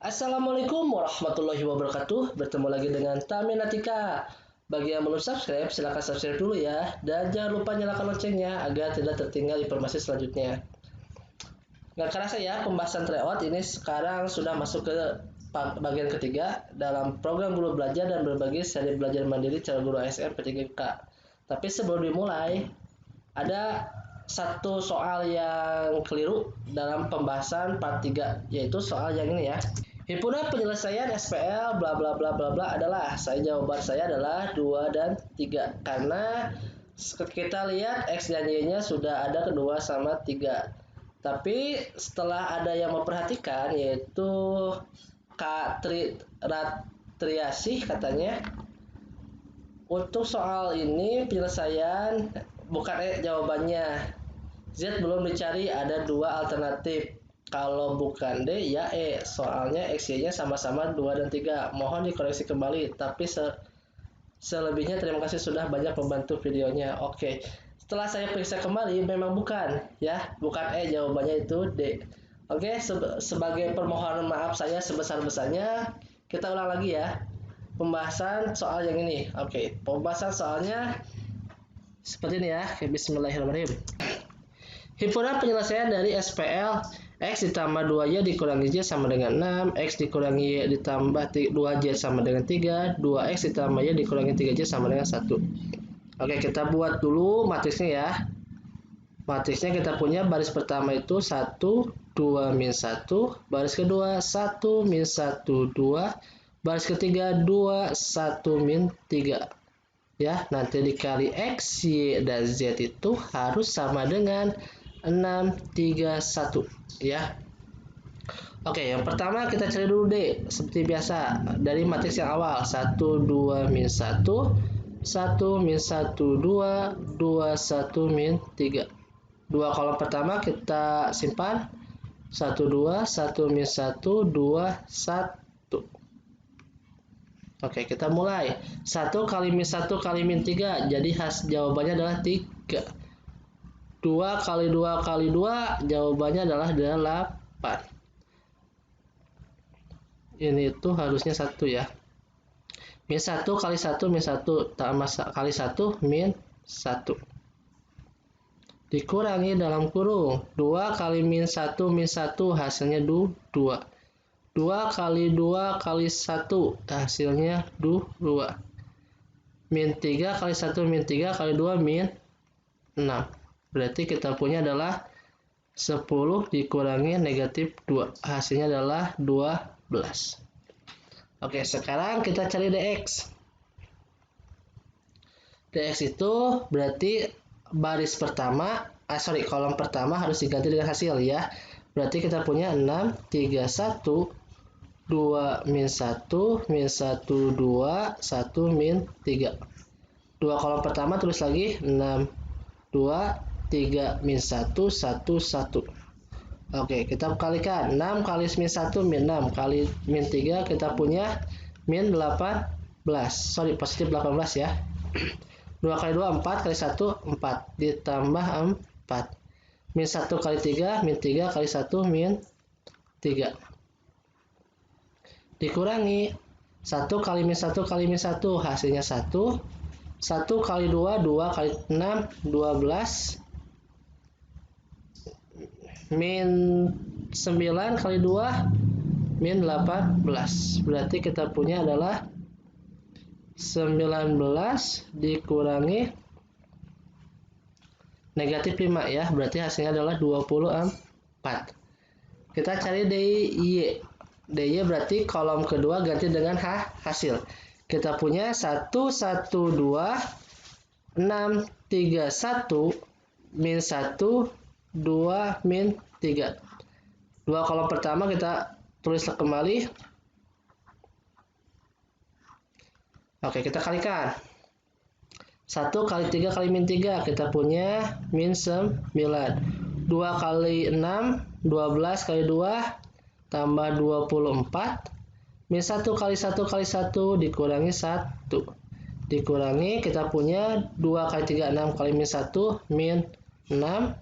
Assalamualaikum warahmatullahi wabarakatuh. Bertemu lagi dengan Taminatika. Bagi yang belum subscribe, silahkan subscribe dulu ya. Dan jangan lupa nyalakan loncengnya agar tidak tertinggal informasi selanjutnya. Nggak kerasa ya, pembahasan tryout ini sekarang sudah masuk ke bagian ketiga dalam program Guru Belajar dan Berbagi seri belajar mandiri cara guru ASN P3K. Tapi sebelum dimulai, ada satu soal yang keliru dalam pembahasan part 3, yaitu soal yang ini ya. Himpunan penyelesaian SPL bla bla bla bla bla adalah, jawaban saya adalah 2 dan 3 karena kita lihat X dan Y-nya sudah ada kedua sama 3. Tapi setelah ada yang memperhatikan, yaitu Kak Triasih katanya, untuk soal ini penyelesaian bukan jawabannya. Z belum dicari, ada 2 alternatif. Kalau bukan D, ya E. Soalnya X, Y-nya sama-sama 2 dan 3. Mohon dikoreksi kembali. Tapi selebihnya terima kasih sudah banyak membantu videonya. Oke. Setelah saya periksa kembali, memang bukan. Ya, bukan E. Jawabannya itu D. Oke, sebagai permohonan maaf saya sebesar-besarnya, kita ulang lagi ya. Pembahasan soal yang ini. Oke, pembahasan soalnya seperti ini ya. Bismillahirrahmanirrahim. Himpunan penyelesaian dari SPL X ditambah 2Y dikurangi Y sama dengan 6, X dikurangi Y ditambah 2Y sama dengan 3, 2X ditambah Y dikurangi 3Y sama dengan 1. Oke, kita buat dulu matriksnya ya. Matriksnya kita punya baris pertama itu 1, 2, min 1, baris kedua 1, min 1, 2, baris ketiga 2, 1, min 3. Ya, nanti dikali X, Y, dan Z itu harus sama dengan 6, 3, 1 ya. Oke, yang pertama kita cari dulu D seperti biasa dari matriks yang awal 1, 2, min 1, 1, min 1, 2, 2, 1, min 3. 2 kolom pertama kita simpan 1, 2, 1, min 1, 2, 1. Oke, kita mulai 1 kali min 1 kali min 3, jadi jawabannya adalah 3. 2 kali 2 kali 2, jawabannya adalah 8. Ini itu harusnya 1 ya. Min 1 kali 1 min 1 tambah kali 1 min 1. Dikurangi dalam kurung 2 kali min 1 min 1 hasilnya 2. 2 kali 2 kali 1 hasilnya 2. Min 3 kali 1 min 3 kali 2 min 6. Berarti kita punya adalah 10 dikurangi negatif 2. Hasilnya adalah 12. Oke, sekarang kita cari DX. DX itu berarti baris pertama, kolom pertama harus diganti dengan hasil ya. Berarti kita punya 6, 3, 1, 2, min 1, min 1, 2, 1, min 3. 2 kolom pertama tulis lagi 6, 2, 3, min 1, 1, 1. Oke, kita kalikan 6 kali min 1, min 6 kali min 3, kita punya min 18. Sorry, positif 18 ya. 2 kali 2, 4 kali 1, 4. Ditambah 4. Min 1 kali 3, min 3 kali 1, min 3. Dikurangi 1 kali min 1 kali min 1, hasilnya 1. 1 kali 2, 2 kali 6, 12. Min 9 kali 2, min 18. Berarti kita punya adalah 19 dikurangi negatif 5 ya. Berarti hasilnya adalah 24. Kita cari DY. DY berarti kolom kedua ganti dengan hasil. Kita punya 1, 1, 2, 6, 3, 1, min 1, 2, min 3. 2 kolom pertama kita tulis kembali. Oke, kita kalikan. 1 kali 3 kali min 3, kita punya min 9. 2 kali 6, 12 kali 2, tambah 24. Min 1 kali 1 kali 1, dikurangi 1. Dikurangi, kita punya 2 kali 3, 6 kali min 1, min 6.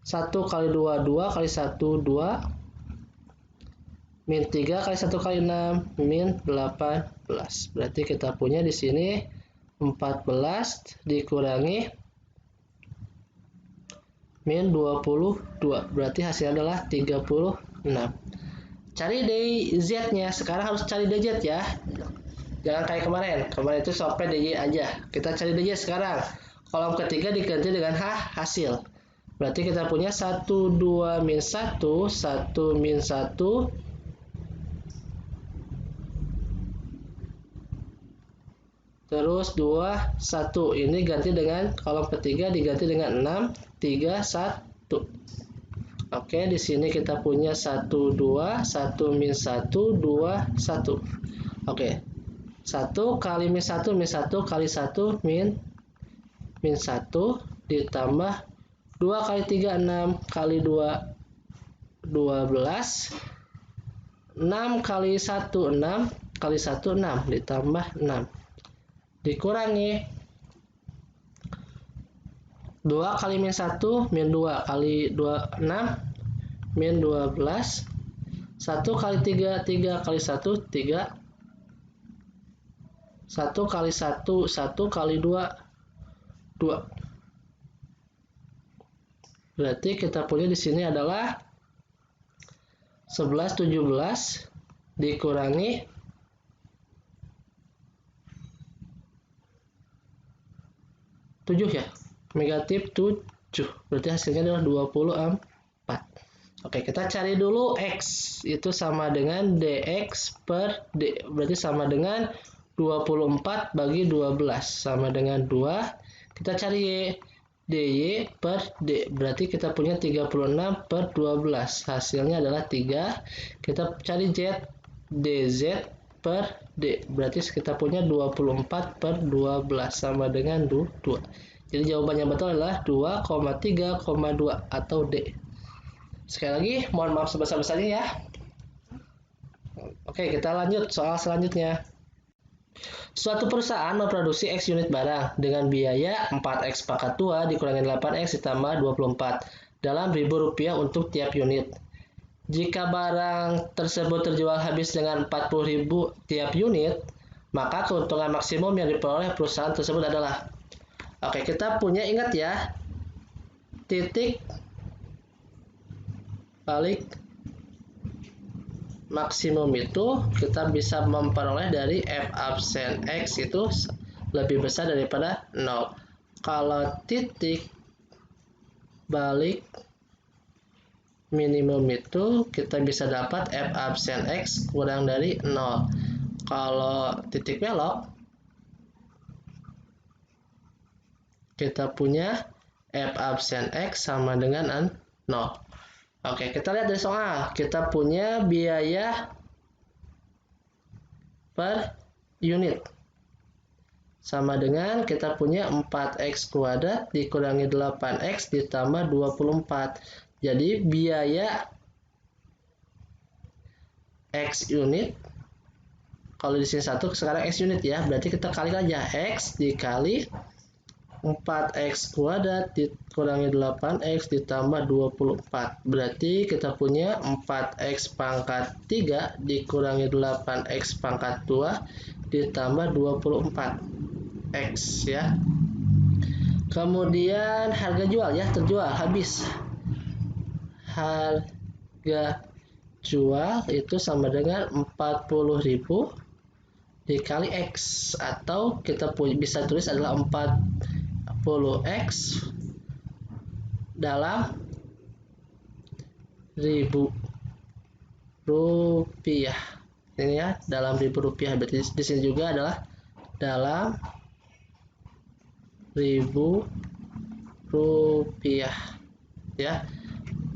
1 kali 2, 2 kali 1, 2. min 3 kali 1 kali 6 min 18. Berarti kita punya di sini 14 dikurangi min 22. Berarti hasilnya adalah 36. Cari DZ-nya. Sekarang harus cari DZ ya. Jangan kayak kemarin. Kemarin itu sampai DY aja. Kita cari DZ sekarang. Kolom ketiga diganti dengan hasil. Berarti kita punya 1, 2, min 1, 1, min 1, terus 2, 1. Ini ganti dengan kolom ketiga diganti dengan 6, 3, 1. Oke, di sini kita punya 1, 2, 1 min 1, 2, 1. Oke. 1 kali min 1 kali 1 min 1 ditambah 2 kali 3 6 kali 2 12. 6 kali 1 6 kali 1 6 ditambah 6 dikurangi 2 kali min 1 min 2 kali 2 6 min 12. 1 kali 3 3 kali 1 3. 1 kali 1 1 kali 2 2. Berarti kita punya di sini adalah 11 17 dikurangi 7 ya. Negatif 7. Berarti hasilnya adalah 24. Oke, kita cari dulu X. Itu sama dengan DX per D. Berarti sama dengan 24 bagi 12. Sama dengan 2. Kita cari Y. DY per D. Berarti kita punya 36 per 12. Hasilnya adalah 3. Kita cari Z. DZ per D. Berarti kita punya 24 per 12. Sama dengan 2. Jadi jawabannya betul adalah 2,3,2 atau D. Sekali lagi, mohon maaf sebesar-besarnya ya. Oke, kita lanjut soal selanjutnya. Suatu perusahaan memproduksi X unit barang dengan biaya 4X pangkat 2 dikurangi 8X ditambah 24 dalam Rp1.000 untuk tiap unit. Jika barang tersebut terjual habis dengan 40.000 tiap unit, maka keuntungan maksimum yang diperoleh perusahaan tersebut adalah. Oke, kita punya, ingat ya, titik balik maksimum itu kita bisa memperoleh dari F absen X itu lebih besar daripada 0. Kalau titik balik minimum itu kita bisa dapat F absen X kurang dari 0. Kalau titik belok kita punya F absen X sama dengan 0. Oke, kita lihat dari soal. Kita punya biaya per unit sama dengan kita punya 4X kuadrat dikurangi 8X ditambah 24. Jadi biaya X unit, kalau di sini 1, sekarang X unit ya, berarti kita kali aja X dikali 4X kuadrat dikurangi 8X ditambah 24. Berarti kita punya 4X pangkat 3 dikurangi 8X pangkat 2 ditambah 24X ya. Kemudian harga jual ya, terjual habis. Harga jual itu sama dengan 40.000 dikali X, atau kita bisa tulis adalah 40X dalam Rp1.000. Ini ya, dalam Rp1.000. Berarti di sini juga adalah dalam Rp1.000 ya.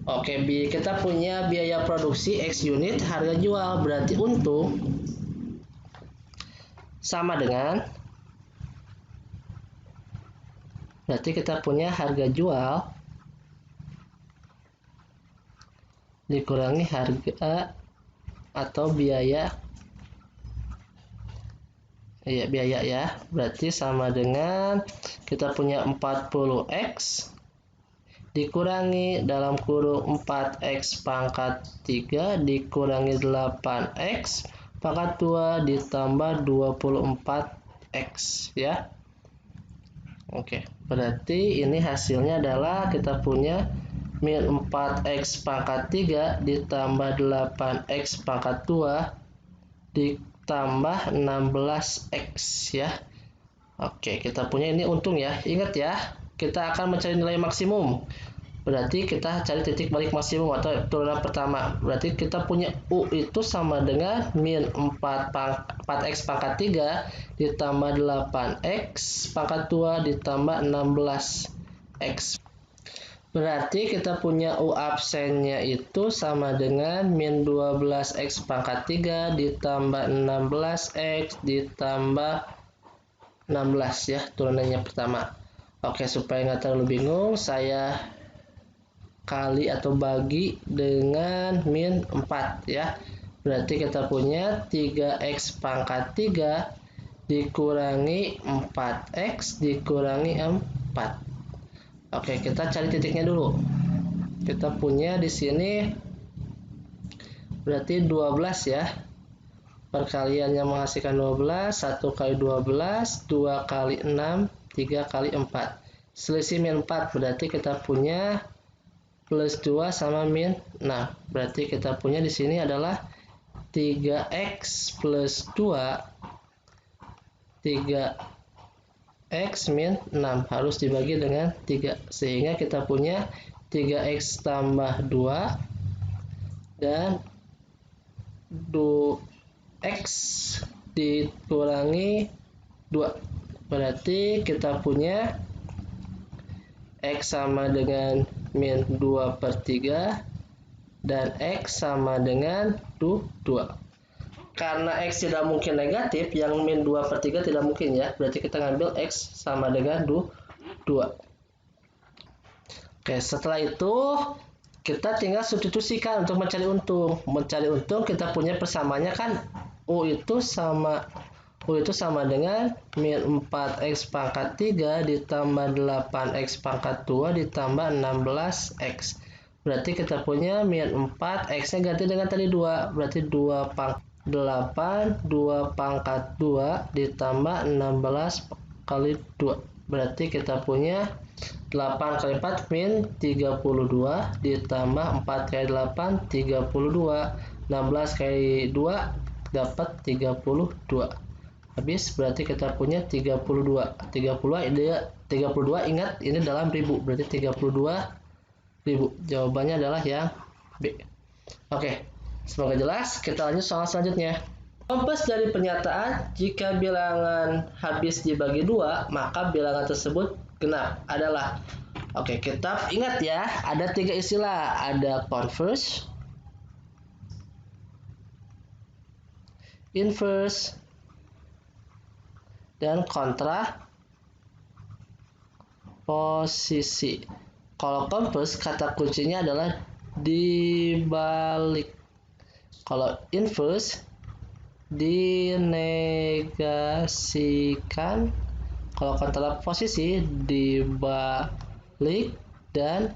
Oke, kita punya biaya produksi X unit, harga jual, berarti untung sama dengan, berarti kita punya harga jual dikurangi harga atau biaya ya, berarti sama dengan kita punya 40X dikurangi dalam kurung 4x pangkat 3 dikurangi 8x pangkat 2 ditambah 24x ya. Oke, berarti ini hasilnya adalah kita punya min 4x pangkat 3 ditambah 8x pangkat 2 ditambah 16x ya. Oke, kita punya ini untung ya. Ingat ya, kita akan mencari nilai maksimum. Berarti kita cari titik balik maksimum atau turunan pertama. Berarti kita punya U itu sama dengan min 4x pangkat 3 ditambah 8x pangkat 2 ditambah 16x. Berarti kita punya U absennya itu sama dengan min 12x pangkat 3 ditambah 16x ditambah 16 ya, turunannya pertama. Oke, supaya nggak terlalu bingung, saya kali atau bagi dengan min 4 ya. Berarti kita punya 3x pangkat 3 dikurangi 4x dikurangi 4. Oke, kita cari titiknya dulu. Kita punya di sini berarti 12 ya. Perkaliannya menghasilkan 12, 1 kali 12, 2 kali 6, 3 kali 4. Selisih min 4, berarti kita punya plus 2 sama min 6. Berarti kita punya di sini adalah 3x plus 2, 3x min 6. Harus dibagi dengan 3. Sehingga kita punya 3x tambah 2 dan 2x dikurangi 2. Berarti kita punya x sama dengan min 2/3 dan x sama dengan 2. Karena x tidak mungkin negatif, yang min 2/3 tidak mungkin ya. Berarti kita ngambil x sama dengan 2. Oke, setelah itu kita tinggal substitusikan untuk mencari untung. Mencari untung kita punya persamaannya kan U itu sama dengan min 4x pangkat 3 ditambah 8x pangkat 2 ditambah 16x. Berarti kita punya min 4, x-nya ganti dengan tadi 2. Berarti 2 pangkat 8, 2 pangkat 2 ditambah 16 kali 2. Berarti kita punya 8 kali 4 min 32 ditambah 4 kali 8 32. 16 kali 2 dapat 32. Habis berarti kita punya 32. 32 ingat ini dalam ribu. Berarti 32.000. Jawabannya adalah yang B. Oke, semoga jelas. Kita lanjut soal selanjutnya. Kompas dari pernyataan, jika bilangan habis dibagi 2, maka bilangan tersebut genap adalah. Oke, kita ingat ya, ada 3 istilah. Ada converse, inverse, dan kontra posisi. Kalau converse, kata kuncinya adalah dibalik. Kalau inverse, dinegasikan. Kalau kontra posisi, dibalik dan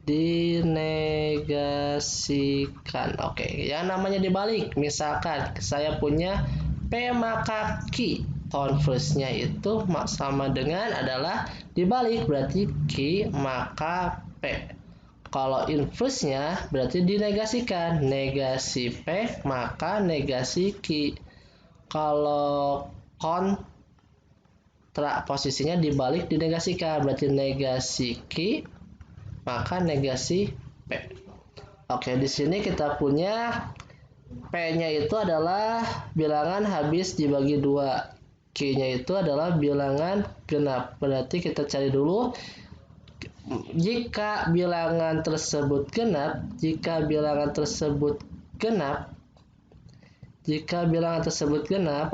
dinegasikan. Oke, yang namanya dibalik, misalkan saya punya P maka Q, converse-nya itu sama dengan adalah dibalik, berarti Q maka P. Kalau inverse-nya berarti dinegasikan, negasi P maka negasi Q. Kalau kontra posisinya dibalik dinegasikan, berarti negasi Q maka negasi P. Oke, di sini kita punya P-nya itu adalah bilangan habis dibagi 2. Q-nya itu adalah bilangan genap. Berarti kita cari dulu jika bilangan tersebut genap, jika bilangan tersebut genap,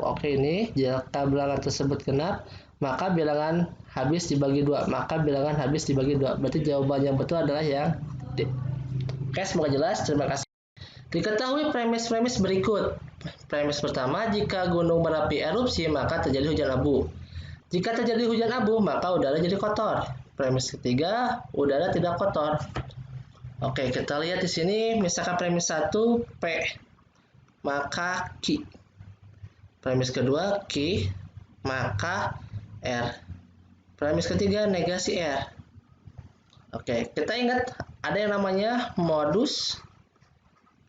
oke ini, jika bilangan tersebut genap, maka bilangan habis dibagi 2, berarti jawaban yang betul adalah yang D. Oke, semoga jelas, terima kasih. Diketahui premis-premis berikut. Premis pertama, jika gunung berapi erupsi, maka terjadi hujan abu. Jika terjadi hujan abu, maka udara jadi kotor. Premis ketiga, udara tidak kotor. Oke, kita lihat di sini misalkan premis 1 P, maka Q. Premis kedua Q, maka R. Premis ketiga negasi R. Oke, kita ingat ada yang namanya modus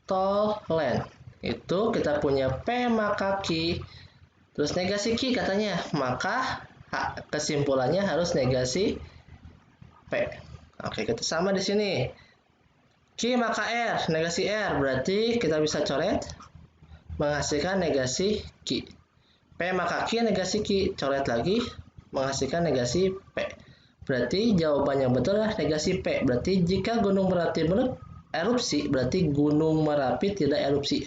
tollens. Itu kita punya P maka Q, terus negasi Q katanya, maka kesimpulannya harus negasi P. Oke, kita sama di sini. Q maka R, negasi R, berarti kita bisa coret menghasilkan negasi Q. P maka Q, negasi Q, coret lagi menghasilkan negasi P. Berarti jawaban yang betul adalah negasi P. Berarti jika Gunung Merapi erupsi, berarti Gunung Merapi tidak erupsi.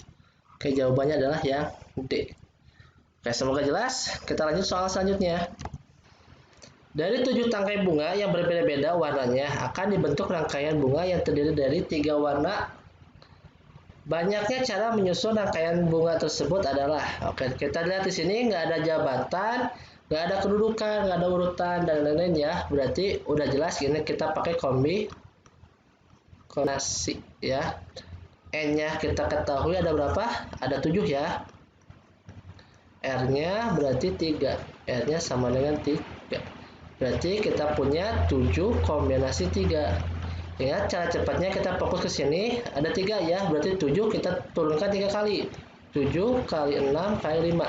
Oke, jawabannya adalah yang D. Oke, semoga jelas. Kita lanjut soal selanjutnya. Dari 7 tangkai bunga yang berbeda-beda warnanya akan dibentuk rangkaian bunga yang terdiri dari 3 warna. Banyaknya cara menyusun rangkaian bunga tersebut adalah, oke, kita lihat di sini nggak ada jabatan, nggak ada kedudukan, nggak ada urutan dan lain-lain ya. Berarti udah jelas ini kita pakai kombinasi ya. N-nya kita ketahui ada berapa? Ada 7 ya. R-nya berarti 3. R-nya sama dengan 3. Berarti kita punya 7 kombinasi 3. Ingat cara cepatnya kita fokus ke sini. Ada 3 ya. Berarti 7 kita turunkan 3 kali. 7 kali 6 kali 5.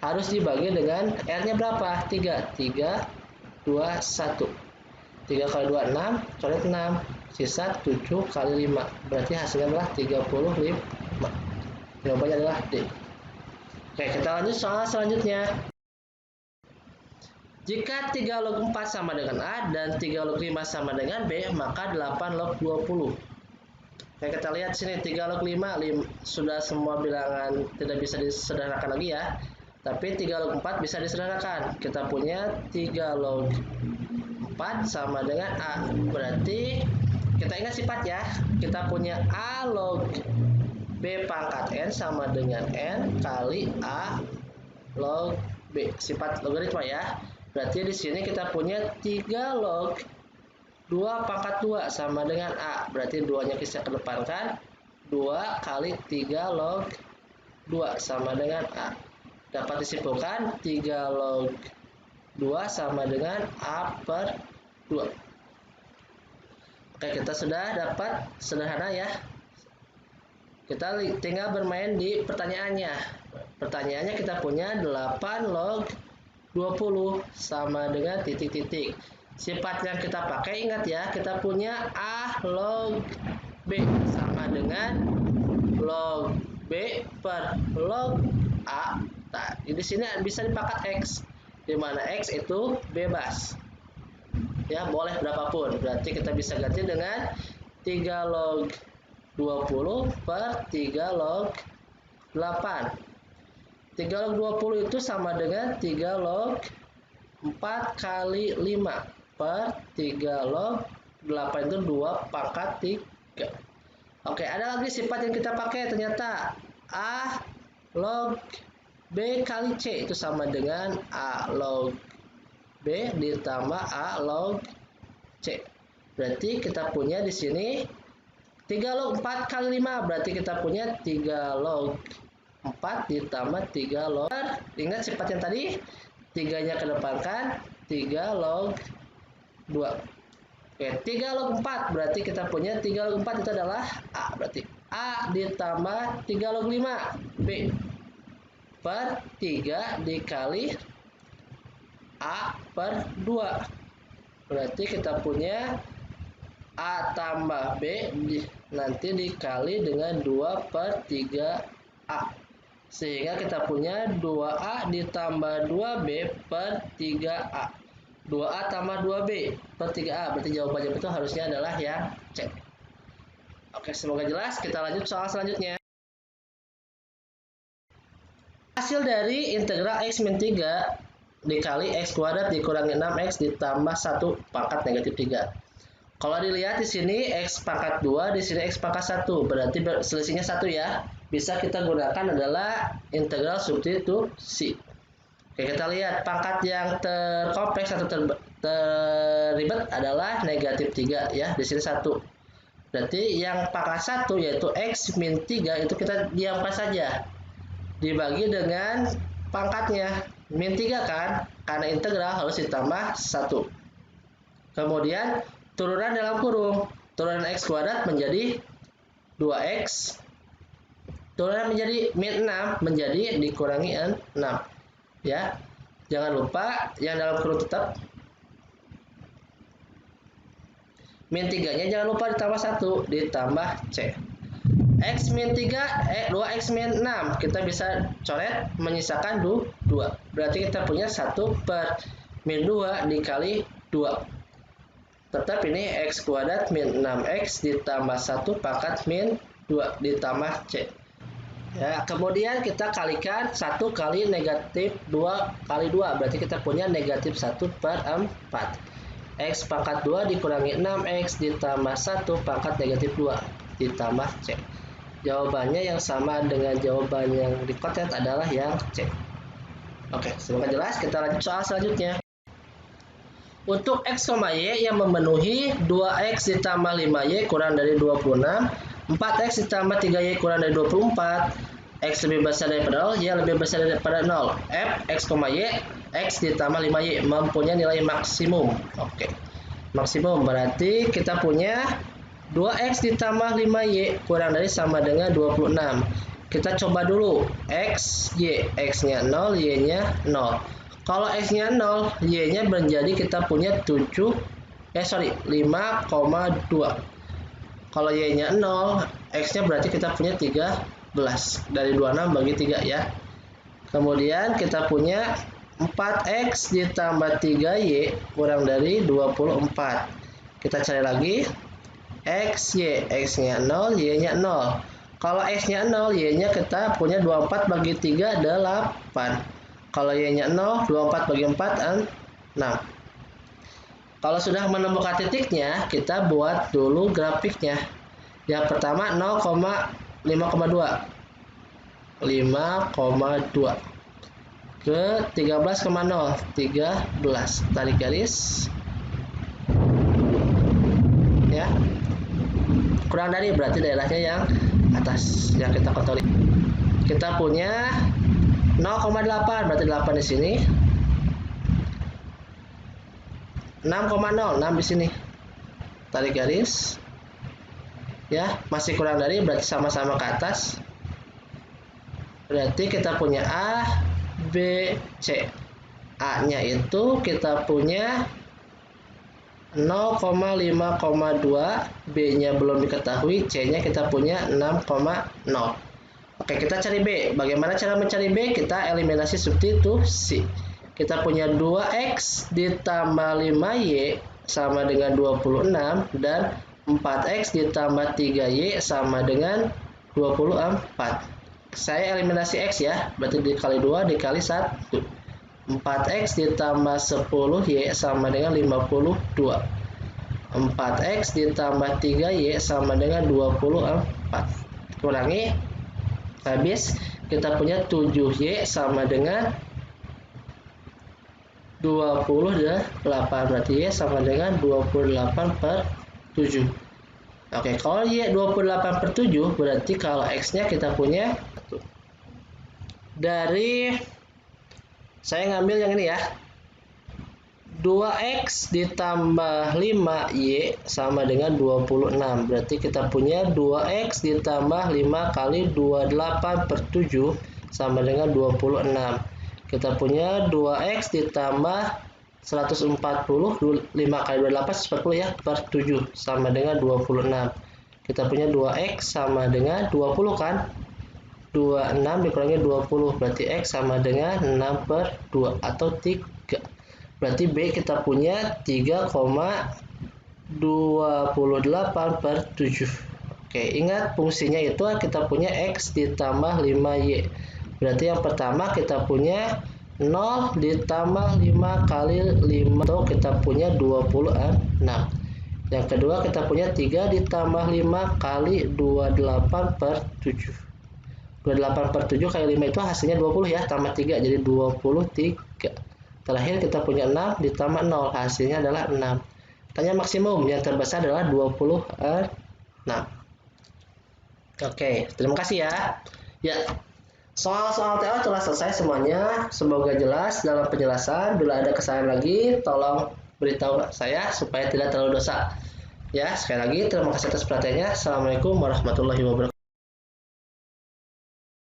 Harus dibagi dengan R-nya berapa? 3. 3, 2, 1. 3 kali 2, 6. Coret 6. Sisa 7 kali 5. Berarti hasilnya adalah 35. Jawabannya adalah D. Oke, kita lanjut soal selanjutnya. Jika 3 log 4 sama dengan A dan 3 log 5 sama dengan B, maka 8 log 20. Oke, kita lihat sini 3 log 5, sudah semua bilangan tidak bisa disederhanakan lagi ya. Tapi 3 log 4 bisa disederhanakan. Kita punya 3 log 4 sama dengan A. Berarti kita ingat sifat ya. Kita punya A log B pangkat N sama dengan N kali A log B. Sifat logaritma ya. Berarti di sini kita punya 3 log 2 pangkat 2 sama dengan A. Berarti 2-nya kita kedepankan. 2 kali 3 log 2 sama dengan A. Dapat disimpulkan 3 log 2 sama dengan A per 2. Oke, kita sudah dapat sederhana ya. Kita tinggal bermain di pertanyaannya. Pertanyaannya kita punya 8 log 20 sama dengan titik-titik. Sifat yang kita pakai ingat ya, kita punya A log B sama dengan log B per log A. Nah, di sini bisa dipakai X, di mana X itu bebas. Ya, boleh berapapun. Berarti kita bisa ganti dengan 3 log 20 per 3 log 8. 3 log 20 itu sama dengan 3 log 4 kali 5 per 3 log 8 itu 2 pangkat 3. Oke, ada lagi sifat yang kita pakai ternyata. A log B kali C itu sama dengan A log B ditambah A log C. Berarti kita punya di sini 3 log 4 kali 5. Berarti kita punya 3 log 4 ditambah 3 log. Ingat sifat yang tadi, 3-nya kedepankan, 3 log 2. Oke, 3 log 4 berarti kita punya 3 log 4 itu adalah A. Berarti A ditambah 3 log 5 B per 3 dikali A per 2. Berarti kita punya A tambah B nanti dikali dengan 2 per 3A. Sehingga kita punya 2A ditambah 2B per 3A. 2A tambah 2B per 3A. Berarti jawabannya betul harusnya adalah yang C. Oke, semoga jelas. Kita lanjut soal selanjutnya. Hasil dari integral X min 3 dikali X kuadrat dikurangi 6X ditambah 1 pangkat negatif 3. Kalau dilihat di sini X pangkat 2, di sini X pangkat 1. Berarti selisihnya 1 ya. Bisa kita gunakan adalah integral substitusi. Oke, kita lihat pangkat yang terkompleks atau terribet adalah negatif 3 ya. Di sini 1. Berarti yang pangkat 1 yaitu X min 3 itu kita diamkan saja. Dibagi dengan pangkatnya. Min 3 kan? Karena integral harus ditambah 1. Kemudian turunan dalam kurung. Turunan X kuadrat menjadi 2X. Turunan menjadi min 6 menjadi dikurangi 6. Ya. Jangan lupa yang dalam kurung tetap min 3-nya jangan lupa ditambah 1 ditambah C. X min 3 2X min 6 kita bisa coret menyisakan 2. Berarti kita punya 1 per min 2 dikali 2. Tetap ini X kuadrat min 6X ditambah 1 pangkat min 2 ditambah C. Ya, kemudian kita kalikan 1 kali negatif 2 kali 2. Berarti kita punya negatif 1 per 4. X pangkat 2 dikurangi 6X ditambah 1 pangkat negatif 2 ditambah C. Jawabannya yang sama dengan jawaban yang dikotet adalah yang C. Oke, semoga jelas. Kita lanjut soal selanjutnya. Untuk X, Y yang memenuhi 2X ditambah 5Y kurang dari 26, 4X ditambah 3Y kurang dari 24, X lebih besar daripada 0, Y lebih besar daripada 0. F, X, Y, X ditambah 5Y mempunyai nilai maksimum. Oke. Maksimum berarti kita punya 2X ditambah 5Y kurang dari sama dengan 26. Kita coba dulu X, Y. X-nya 0, Y-nya 0. Kalau X-nya 0, Y-nya menjadi kita punya 5,2. Kalau Y-nya 0, X-nya berarti kita punya 13. Dari 26 bagi 3 ya. Kemudian kita punya 4X ditambah 3Y kurang dari 24. Kita cari lagi. X, Y. X-nya 0, Y-nya 0. Kalau X-nya 0, Y-nya kita punya 24 bagi 3, 8. Kalau Y-nya 0, 24 bagi 4, 6. Kalau sudah menemukan titiknya, kita buat dulu grafiknya. Yang pertama 5,2 ke 13,0 13. Tarik garis. Ya. Kurang dari berarti daerahnya yang atas yang kita kotori. Kita punya 0,8 berarti 8 di sini. 6,0 6 di sini. Tarik garis. Ya, masih kurang dari berarti sama-sama ke atas. Berarti kita punya A, B, C. A-nya itu kita punya 0,5,2, B-nya belum diketahui, C-nya kita punya 6,0. Oke, kita cari B. Bagaimana cara mencari B? Kita eliminasi substitusi. Kita punya 2X ditambah 5Y sama dengan 26 dan 4X ditambah 3Y sama dengan 24. Saya eliminasi X ya, berarti dikali 2 dikali 1. 4X ditambah 10Y sama dengan 52. 4X ditambah 3Y sama dengan 24. Kurangi. Habis kita punya 7Y sama dengan 28. Berarti Y sama dengan 28 per 7. Oke, kalau Y 28 per 7 berarti kalau X-nya kita punya dari saya ngambil yang ini ya. 2X ditambah 5Y sama dengan 26. Berarti kita punya 2X ditambah 5 kali 28 per 7 sama dengan 26. Kita punya 2X ditambah 140, 5 kali 28 140 ya, per 7 sama dengan 26. Kita punya 2X sama dengan 20 kan? 26 dikurangi 20, berarti X sama dengan 6 per 2 atau 3. Berarti B kita punya 3,28 per 7. Oke, ingat fungsinya itu kita punya X ditambah 5Y. Berarti yang pertama kita punya 0 ditambah 5 kali 5 atau kita punya 26. Yang kedua kita punya 3 ditambah 5 kali 28 per 7. 28 per 7 kali 5 itu hasilnya 20 ya, tambah 3 jadi 23. Terakhir kita punya 6 ditambah 0, hasilnya adalah 6. Tanya maksimum, yang terbesar adalah 26. Oke, terima kasih ya. Ya, soal-soal TO telah selesai semuanya. Semoga jelas dalam penjelasan. Bila ada kesalahan lagi, tolong beritahu saya supaya tidak terlalu dosa. Ya, sekali lagi terima kasih atas perhatiannya. Assalamualaikum warahmatullahi wabarakatuh.